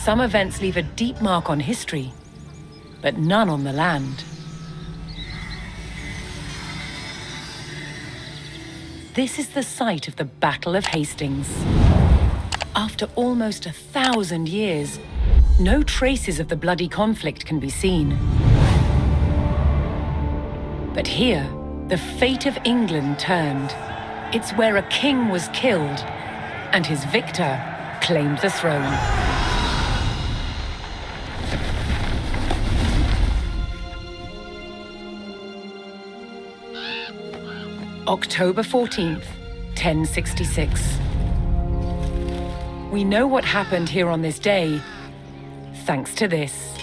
Some events leave a deep mark on history, but none on the land. This is the site of the Battle of Hastings. After almost 1,000 years, no traces of the bloody conflict can be seen. But here, the fate of England turned. It's where a king was killed, and his victor claimed the throne. October 14th, 1066. We know what happened here on this day, thanks to this.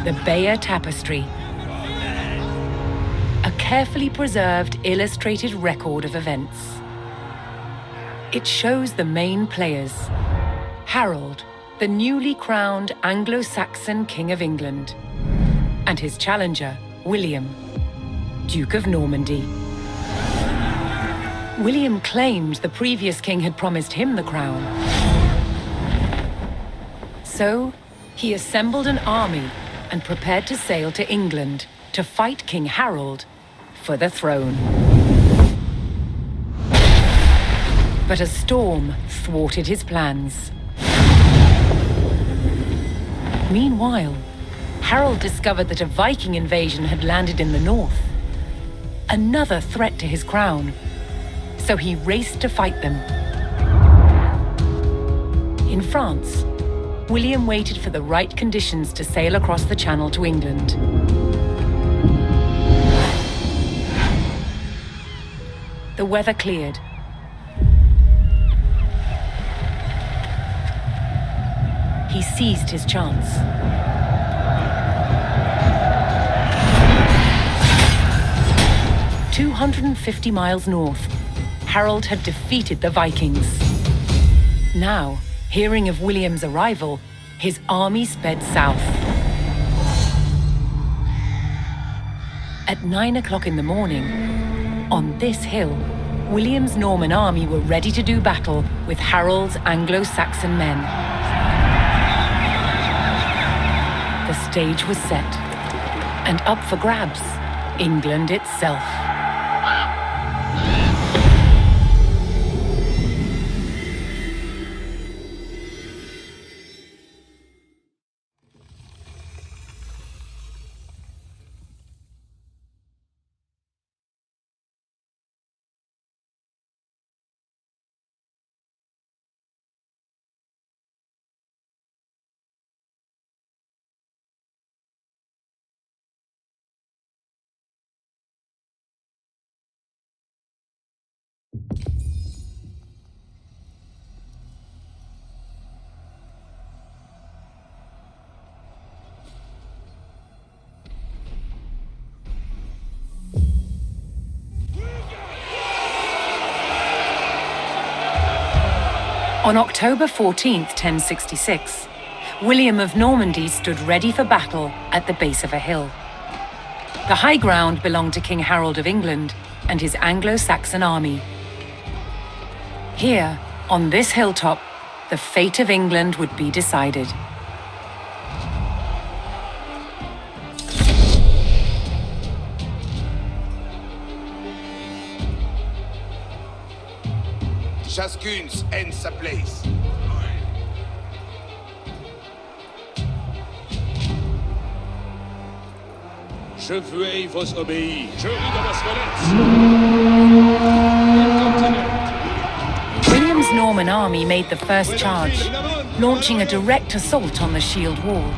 The Bayeux Tapestry. A carefully preserved, illustrated record of events. It shows the main players. Harold, the newly crowned Anglo-Saxon King of England, and his challenger, William, Duke of Normandy. William claimed the previous king had promised him the crown. So, he assembled an army and prepared to sail to England to fight King Harold for the throne. But a storm thwarted his plans. Meanwhile, Harold discovered that a Viking invasion had landed in the north. Another threat to his crown. So he raced to fight them. In France, William waited for the right conditions to sail across the Channel to England. The weather cleared. He seized his chance. "250 miles north, Harold had defeated the Vikings. Now, hearing of William's arrival, his army sped south. At 9 o'clock in the morning, on this hill, William's Norman army were ready to do battle with Harold's Anglo-Saxon men. The stage was set, and up for grabs, England itself. On October 14th, 1066, William of Normandy stood ready for battle at the base of a hill. The high ground belonged to King Harold of England and his Anglo-Saxon army. Here, on this hilltop, the fate of England would be decided. Chacune haine sa place. Je veux vos obéir. Je ris de la William's Norman army made the first charge, launching a direct assault on the shield wall.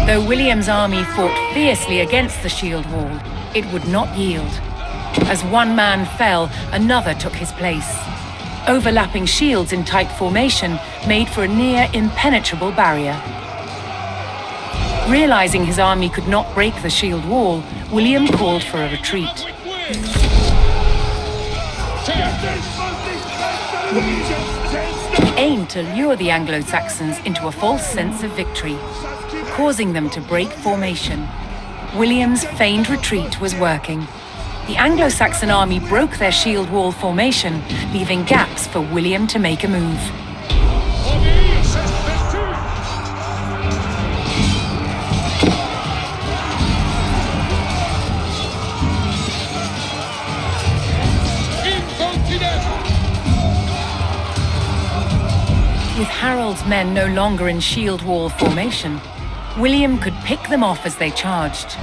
Though William's army fought fiercely against the shield wall, it would not yield. As one man fell, another took his place. Overlapping shields in tight formation made for a near impenetrable barrier. Realizing his army could not break the shield wall, William called for a retreat. aimed to lure the Anglo-Saxons into a false sense of victory, causing them to break formation. William's feigned retreat was working. The Anglo-Saxon army broke their shield wall formation, leaving gaps for William to make a move. With Harold's men no longer in shield wall formation, William could pick them off as they charged.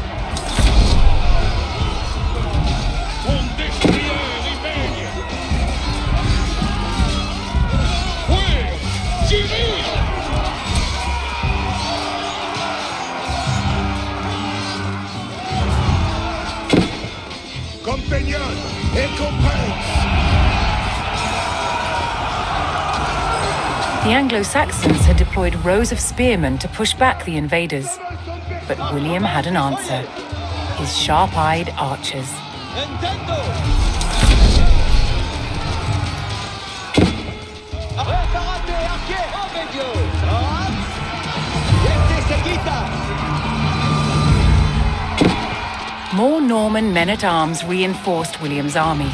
Compagnon et comrades! The Anglo-Saxons had deployed rows of spearmen to push back the invaders, but William had an answer: his sharp-eyed archers. More Norman men-at-arms reinforced William's army.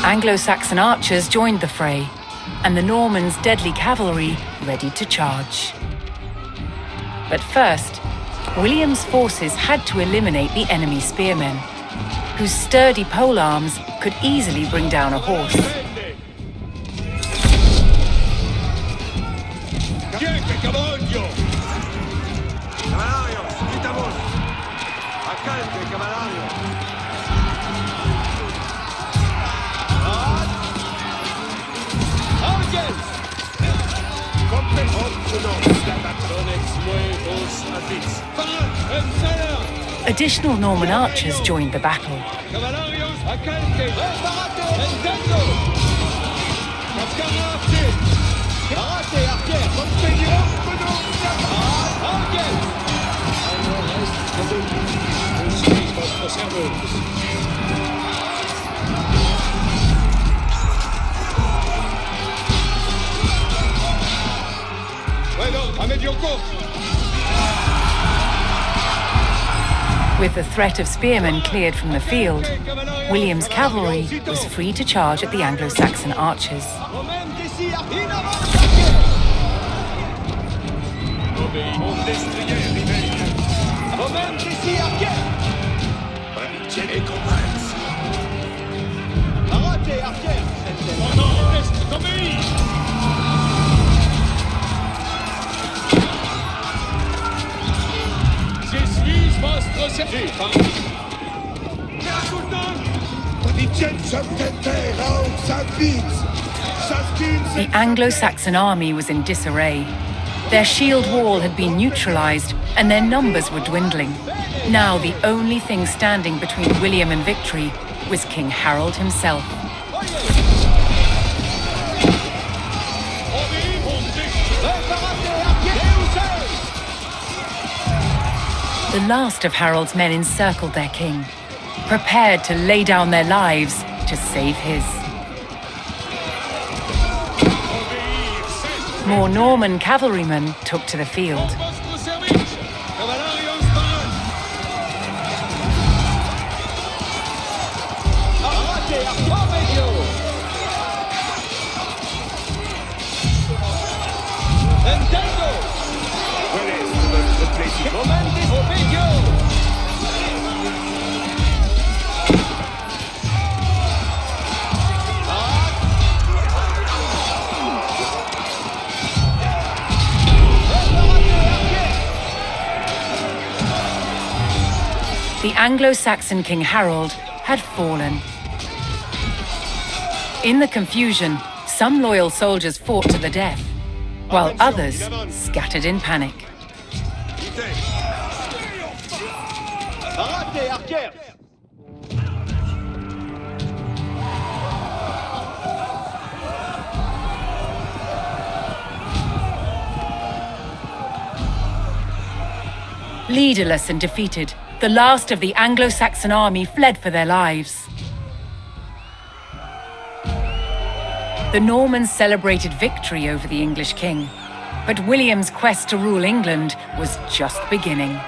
Anglo-Saxon archers joined the fray, and the Normans' deadly cavalry ready to charge. But first, William's forces had to eliminate the enemy spearmen, whose sturdy polearms could easily bring down a horse. Additional Norman archers joined the battle. With the threat of spearmen cleared from the field, William's cavalry was free to charge at the Anglo-Saxon archers. The Anglo-Saxon army was in disarray. Their shield wall had been neutralized and their numbers were dwindling. Now the only thing standing between William and victory was King Harold himself. The last of Harold's men encircled their king, prepared to lay down their lives to save his. More Norman cavalrymen took to the field. Momentis Vigio! The Anglo-Saxon King Harold had fallen. In the confusion, some loyal soldiers fought to the death, while others scattered in panic. Arrêtez, archers! Leaderless and defeated, the last of the Anglo-Saxon army fled for their lives. The Normans celebrated victory over the English king, but William's quest to rule England was just beginning.